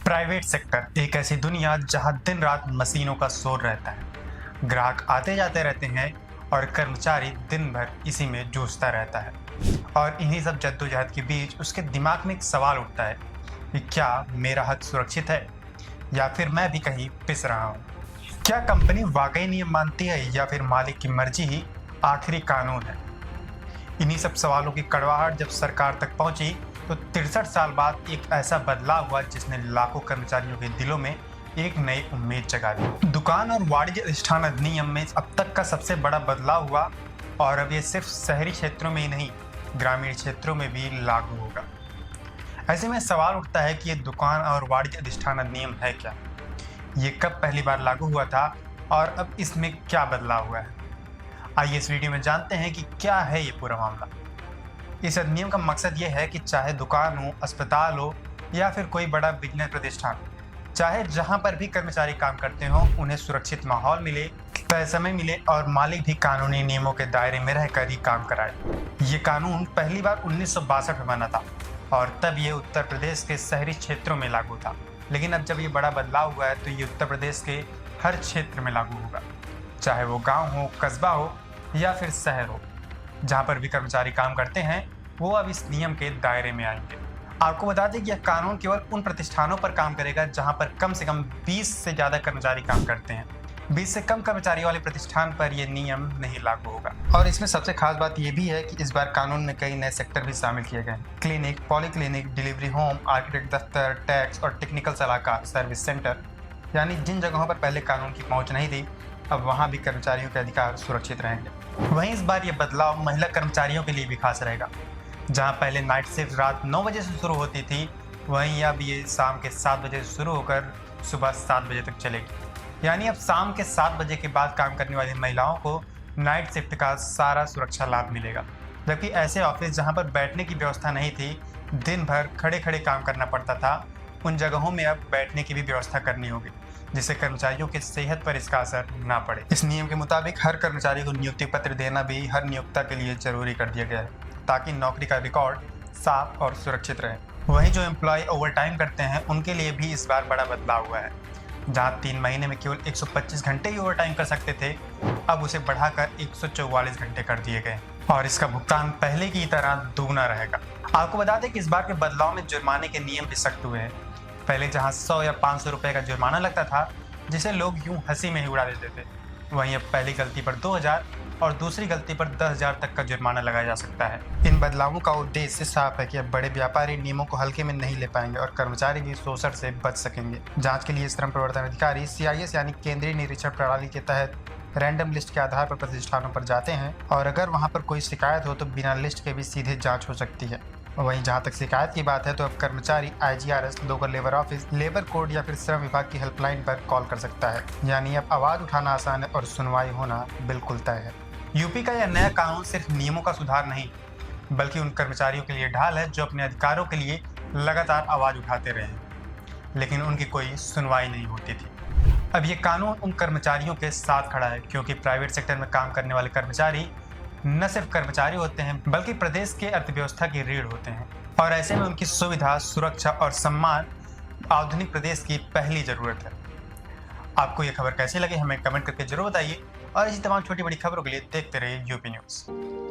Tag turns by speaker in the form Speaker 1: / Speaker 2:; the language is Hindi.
Speaker 1: प्राइवेट सेक्टर एक ऐसी दुनिया जहां दिन रात मशीनों का शोर रहता है। ग्राहक आते जाते रहते हैं और कर्मचारी दिन भर इसी में जूझता रहता है। और इन्हीं सब जद्दोजहद के बीच उसके दिमाग में एक सवाल उठता है कि क्या मेरा हक सुरक्षित है या फिर मैं भी कहीं पिस रहा हूँ। क्या कंपनी वाकई नियम मानती है या फिर मालिक की मर्जी ही आखिरी कानून है। इन्हीं सब सवालों की कड़वाहट जब सरकार तक पहुंची तो 63 साल बाद एक ऐसा बदलाव हुआ जिसने लाखों कर्मचारियों के दिलों में एक नई उम्मीद जगा दी। दुकान और वाणिज्य अधिष्ठान अधिनियम में अब तक का सबसे बड़ा बदलाव हुआ और अब ये सिर्फ शहरी क्षेत्रों में ही नहीं, ग्रामीण क्षेत्रों में भी लागू होगा। ऐसे में सवाल उठता है कि ये दुकान और वाणिज्य अधिष्ठान अधिनियम है क्या, ये कब पहली बार लागू हुआ था और अब इसमें क्या बदलाव हुआ है। आइए इस वीडियो में जानते हैं कि क्या है ये पूरा मामला। इस अधिनियम का मकसद ये है कि चाहे दुकान हो, अस्पताल हो या फिर कोई बड़ा बिजनेस प्रतिष्ठान, चाहे जहां पर भी कर्मचारी काम करते हों, उन्हें सुरक्षित माहौल मिले, तय समय मिले और मालिक भी कानूनी नियमों के दायरे में रहकर ही काम कराए। ये कानून पहली बार 1962 में बना था और तब ये उत्तर प्रदेश के शहरी क्षेत्रों में लागू था। लेकिन अब जब ये बड़ा बदलाव हुआ है तो ये उत्तर प्रदेश के हर क्षेत्र में लागू होगा, चाहे वो गाँव हो, कस्बा हो या फिर शहर हो। जहाँ पर भी कर्मचारी काम करते हैं वो अब इस नियम के दायरे में आएंगे। आपको बता दें कि यह कानून केवल उन प्रतिष्ठानों पर काम करेगा जहां पर कम से कम 20 से ज़्यादा कर्मचारी काम करते हैं। 20 से कम कर्मचारी वाले प्रतिष्ठान पर यह नियम नहीं लागू होगा। और इसमें सबसे खास बात यह भी है कि इस बार कानून में कई नए सेक्टर भी शामिल किए गए हैं। Clinic, polyclinic, delivery home, architect दफ्तर, टैक्स और टेक्निकल सलाहकार सर्विस सेंटर, यानी जिन जगहों पर पहले कानून की पहुँच नहीं थी, अब वहाँ भी कर्मचारियों के अधिकार सुरक्षित रहेंगे। वहीं इस बार यह बदलाव महिला कर्मचारियों के लिए भी खास रहेगा। जहां पहले नाइट शिफ्ट रात 9 बजे से शुरू होती थी, वहीं अब ये शाम के 7 बजे से शुरू होकर सुबह 7 बजे तक चलेगी। यानी अब शाम के 7 बजे के बाद काम करने वाली महिलाओं को नाइट शिफ्ट का सारा सुरक्षा लाभ मिलेगा। जबकि ऐसे ऑफिस जहां पर बैठने की व्यवस्था नहीं थी, दिन भर खड़े खड़े काम करना पड़ता था, उन जगहों में अब बैठने की भी व्यवस्था करनी होगी, जिससे कर्मचारियों की सेहत पर इसका असर ना पड़े। इस नियम के मुताबिक हर कर्मचारी को नियुक्ति पत्र देना भी हर नियोक्ता के लिए जरूरी कर दिया गया है, ताकि नौकरी का रिकॉर्ड साफ और सुरक्षित रहे। वहीं जो एम्प्लॉय ओवर टाइम करते हैं उनके लिए भी इस बार बड़ा बदलाव हुआ है। जहां 3 महीने में केवल 125 घंटे ही ओवर टाइम कर सकते थे, अब उसे बढ़ाकर 144 घंटे कर दिए गए और इसका भुगतान पहले की तरह दुगना रहेगा। आपको बता दें कि इस बार के बदलाव में जुर्माने के नियम भी सख्त हुए हैं। पहले जहां 100 या 500 रुपये का जुर्माना लगता था, जिसे लोग यूं हंसी में ही उड़ा देते थे, वहीं अब पहली गलती पर 2000 और दूसरी गलती पर 10,000 तक का जुर्माना लगाया जा सकता है। इन बदलावों का उद्देश्य साफ है कि अब बड़े व्यापारी नियमों को हल्के में नहीं ले पाएंगे और कर्मचारी भी शोषण से बच सकेंगे। जांच के लिए श्रम प्रवर्तन अधिकारी CIS यानी केंद्रीय निरीक्षण प्रणाली के तहत रैंडम लिस्ट के आधार पर प्रतिष्ठानों पर जाते हैं और अगर वहां पर कोई शिकायत हो तो बिना लिस्ट के भी सीधे जाँच हो सकती है। वहीं जहां तक शिकायत की बात है तो अब कर्मचारी IGRS, local labour office, labour code या फिर श्रम विभाग की हेल्पलाइन पर कॉल कर सकता है। यानी अब आवाज़ उठाना आसान है और सुनवाई होना बिल्कुल तय है। यूपी का यह नया कानून सिर्फ नियमों का सुधार नहीं, बल्कि उन कर्मचारियों के लिए ढाल है जो अपने अधिकारों के लिए लगातार आवाज़ उठाते रहे हैं, लेकिन उनकी कोई सुनवाई नहीं होती थी। अब ये कानून उन कर्मचारियों के साथ खड़ा है, क्योंकि प्राइवेट सेक्टर में काम करने वाले कर्मचारी न सिर्फ कर्मचारी होते हैं बल्कि प्रदेश के अर्थव्यवस्था की रीढ़ होते हैं और ऐसे में उनकी सुविधा, सुरक्षा और सम्मान आधुनिक प्रदेश की पहली जरूरत है। आपको ये खबर कैसी लगी हमें कमेंट करके जरूर बताइए और इसी तमाम छोटी बड़ी खबरों के लिए देखते रहिए यूपी न्यूज़।